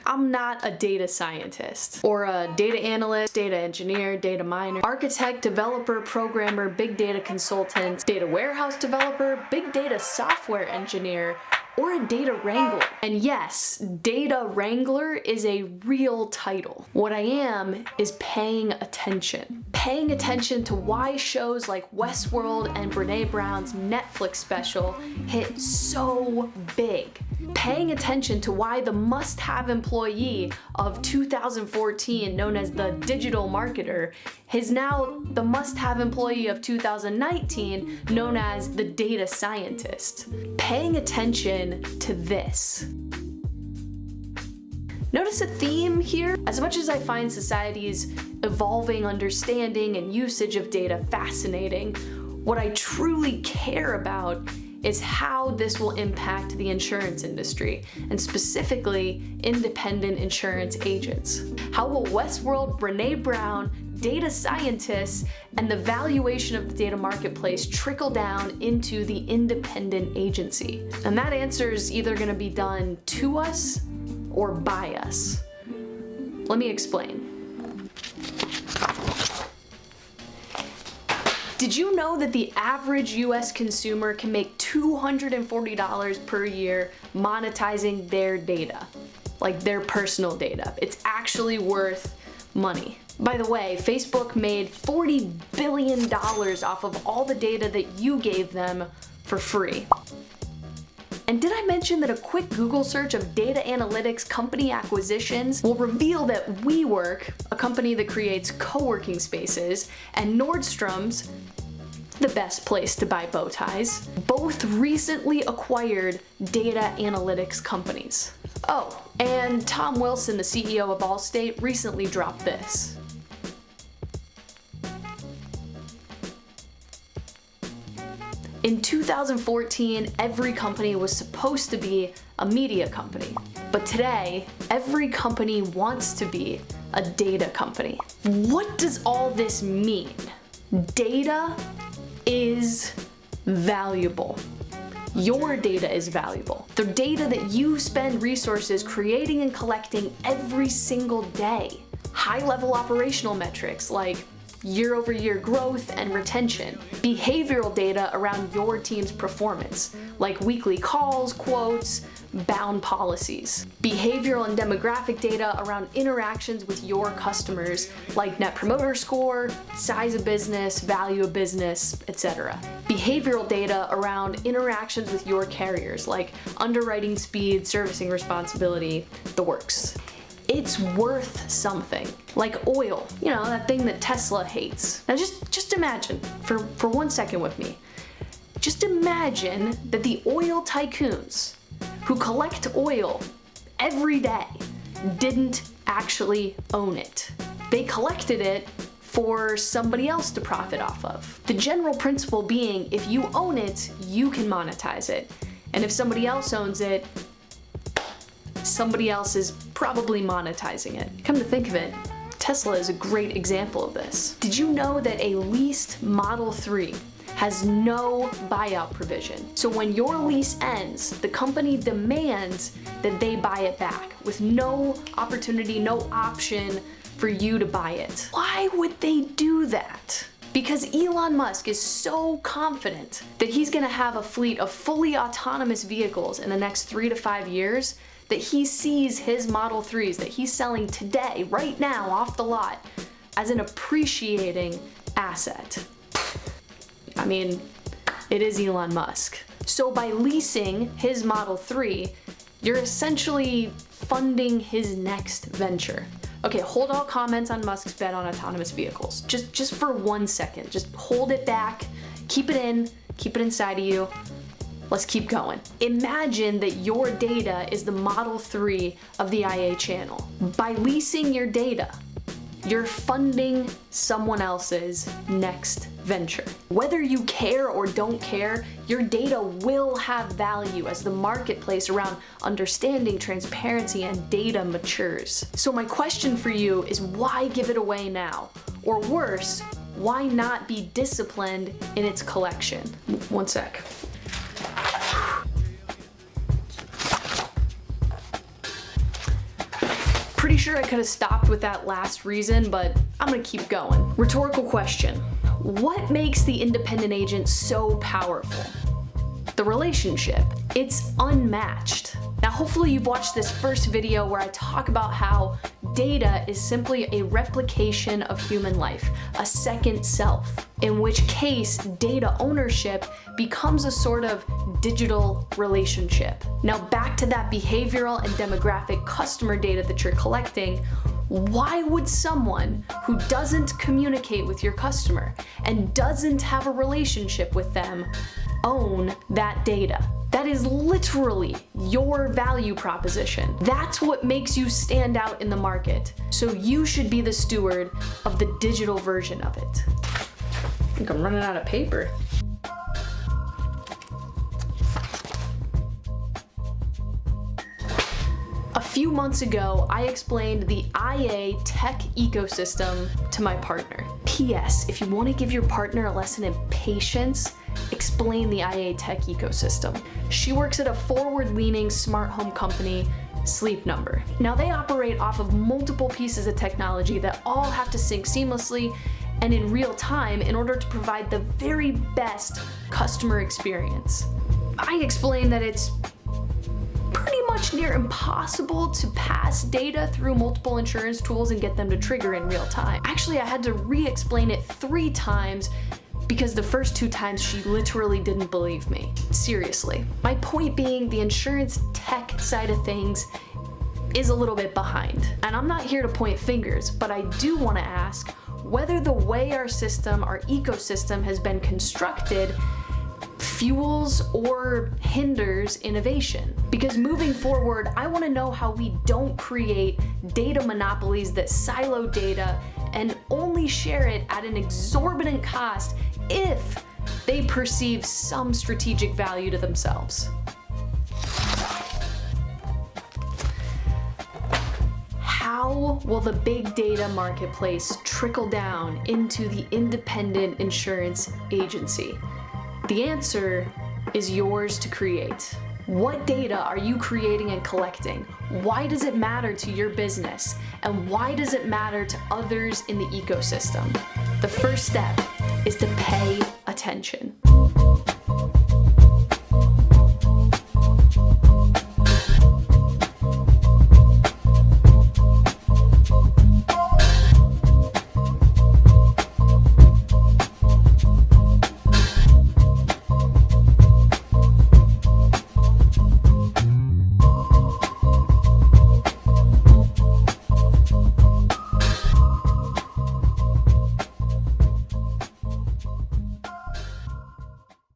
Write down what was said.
I'm not a data scientist or a data analyst, data engineer, data miner, architect, developer, programmer, big data consultant, data warehouse developer, big data software engineer, or a data wrangler. And yes, data wrangler is a real title. What I am is paying attention. Paying attention to why shows like Westworld and Brené Brown's Netflix special hit so big. Paying attention to why the must-have employee of 2014, known as the digital marketer, is now the must-have employee of 2019, known as the data scientist. Paying attention to this. Notice a theme here? As much as I find society's evolving understanding and usage of data fascinating, what I truly care about is how this will impact the insurance industry, and specifically independent insurance agents. How will Westworld, Brené Brown, data scientists, and the valuation of the data marketplace trickle down into the independent agency? And that answer is either going to be done to us or by us. Let me explain. Did you know that the average US consumer can make $240 per year monetizing their data? Like their personal data. It's actually worth money. By the way, Facebook made $40 billion off of all the data that you gave them for free. And did I mention that a quick Google search of data analytics company acquisitions will reveal that WeWork, a company that creates co-working spaces, and Nordstrom's, the best place to buy bow ties, both recently acquired data analytics companies. Oh, and Tom Wilson, the CEO of Allstate, recently dropped this. In 2014, every company was supposed to be a media company. But today, every company wants to be a data company. What does all this mean? Data is valuable. Your data is valuable. The data that you spend resources creating and collecting every single day. High-level operational metrics like year-over-year growth and retention. Behavioral data around your team's performance, like weekly calls, quotes, bound policies. Behavioral and demographic data around interactions with your customers, like net promoter score, size of business, value of business, etc. Behavioral data around interactions with your carriers, like underwriting speed, servicing responsibility, the works. It's worth something, like oil, you know, that thing that Tesla hates. Now just imagine, for 1 second with me, just imagine that the oil tycoons who collect oil every day didn't actually own it. They collected it for somebody else to profit off of. The general principle being, if you own it, you can monetize it. And if somebody else owns it, somebody else is probably monetizing it. Come to think of it, Tesla is a great example of this. Did you know that a leased Model 3 has no buyout provision? So when your lease ends, the company demands that they buy it back with no opportunity, no option for you to buy it. Why would they do that? Because Elon Musk is so confident that he's gonna have a fleet of fully autonomous vehicles in the next 3 to 5 years that he sees his Model 3s that he's selling today, right now, off the lot, as an appreciating asset. I mean, it is Elon Musk. So by leasing his Model 3, you're essentially funding his next venture. Okay, hold all comments on Musk's bet on autonomous vehicles. Just for 1 second. Just hold it back, keep it inside of you. Let's keep going. Imagine that your data is the Model 3 of the IA channel. By leasing your data, you're funding someone else's next venture. Whether you care or don't care, your data will have value as the marketplace around understanding, transparency, and data matures. So my question for you is, why give it away now? Or worse, why not be disciplined in its collection? 1 sec. pretty sure I could have stopped with that last reason, but I'm gonna keep going. Rhetorical question. What makes the independent agent so powerful? The relationship. It's unmatched. Now, hopefully you've watched this first video where I talk about how data is simply a replication of human life, a second self, in which case data ownership becomes a sort of digital relationship. Now, back to that behavioral and demographic customer data that you're collecting. Why would someone who doesn't communicate with your customer and doesn't have a relationship with them own that data? That is literally your value proposition. That's what makes you stand out in the market. So you should be the steward of the digital version of it. I think I'm running out of paper. A few months ago, I explained the IA tech ecosystem to my partner. P.S. If you want to give your partner a lesson in patience, explain the IA tech ecosystem. She works at a forward-leaning smart home company, Sleep Number. Now, they operate off of multiple pieces of technology that all have to sync seamlessly and in real time in order to provide the very best customer experience. I explained that it's pretty much near impossible to pass data through multiple insurance tools and get them to trigger in real time. Actually, I had to re-explain it 3 times because the first 2 times she literally didn't believe me. Seriously. My point being, the insurance tech side of things is a little bit behind. And I'm not here to point fingers, but I do want to ask whether the way our system, our ecosystem has been constructed fuels or hinders innovation. Because moving forward, I want to know how we don't create data monopolies that silo data and only share it at an exorbitant cost if they perceive some strategic value to themselves. How will the big data marketplace trickle down into the independent insurance agency? The answer is yours to create. What data are you creating and collecting? Why does it matter to your business? And why does it matter to others in the ecosystem? The first step is to pay attention.